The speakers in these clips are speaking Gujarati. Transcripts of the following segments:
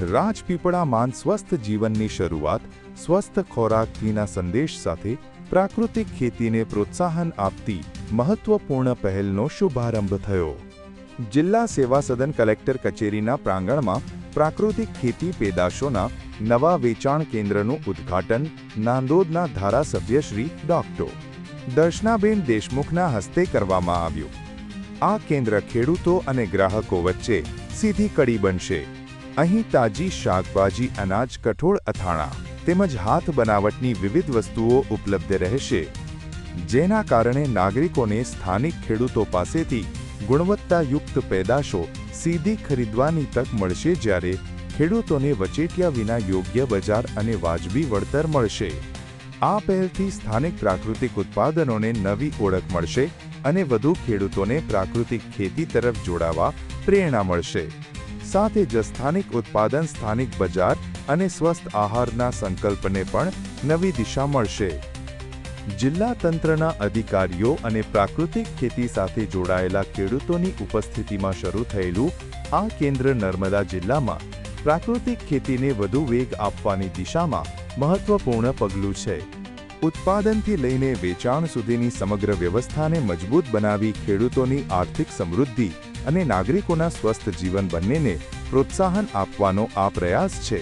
રાજપીપળા માન સ્વસ્થ જીવનની શરૂઆત સ્વસ્થ ખોરાકથીના સંદેશ સાથે પ્રાકૃતિક ખેતીને પ્રોત્સાહન આપતી મહત્વપૂર્ણ પહેલનો શુભારંભ થયો। જિલ્લા સેવા સદન કલેક્ટર કચેરીના પ્રાંગણમાં પ્રાકૃતિક ખેતી પેદાશોના નવા વેચાણ કેન્દ્રનું ઉદ્ઘાટન નાંદોદના ધારાસભ્ય શ્રી ડોક્ટર દર્શનાબેન દેશમુખના હસ્તે કરવામાં આવ્યું। આ કેન્દ્ર ખેડૂતો અને ગ્રાહકો વચ્ચે સીધી કડી બનશે। અહીં તાજી શાકભાજી, અનાજ, કઠોળ, અથાણા તેમજ હાથ બનાવટની વિવિધ વસ્તુઓ ઉપલબ્ધ રહેશે, જેના કારણે નાગરિકોને સ્થાનિક ખેડૂતો પાસેથી ગુણવત્તાયુક્ત પેદાશો સીધી ખરીદવાની તક મળશે, જ્યારે ખેડૂતોને વચેટિયા વિના યોગ્ય બજાર અને વાજબી વળતર મળશે। આ પહેલથી સ્થાનિક પ્રાકૃતિક ઉત્પાદનોને નવી ઓળખ મળશે અને વધુ ખેડૂતોને પ્રાકૃતિક ખેતી તરફ જોડાવા પ્રેરણા મળશે। સાથે જ સ્થાનિક ઉત્પાદન, સ્થાનિક બજાર અને સ્વસ્થ આહારના સંકલ્પને પણ નવી દિશા મળશે। જિલ્લા તંત્રના અધિકારીઓ અને પ્રાકૃતિક ખેતી સાથે જોડાયેલા ખેડૂતોની ઉપસ્થિતિમાં શરૂ થયેલું આ કેન્દ્ર નર્મદા જિલ્લામાં પ્રાકૃતિક ખેતીને વધુ વેગ આપવાની દિશામાં મહત્વપૂર્ણ પગલું છે। ઉત્પાદનથી લઈને વેચાણ સુધીની સમગ્ર વ્યવસ્થાને મજબૂત બનાવી ખેડૂતોની આર્થિક સમૃદ્ધિ અને નાગરિકોના સ્વસ્થ જીવન બંનેને પ્રોત્સાહન આપવાનો આ પ્રયાસ છે।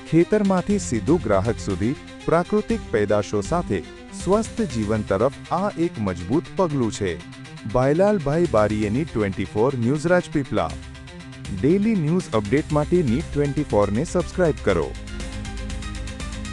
ખેતરમાંથી સીધું ગ્રાહક સુધી પ્રાકૃતિક પેદાશો સાથે સ્વસ્થ જીવન તરફ આ એક મજબૂત પગલું છે। ભાઈલાલભાઈ બારીએની 24 news Rajpipla. Daily news update માટે NEET 24 ને સબસ્ક્રાઇબ કરો।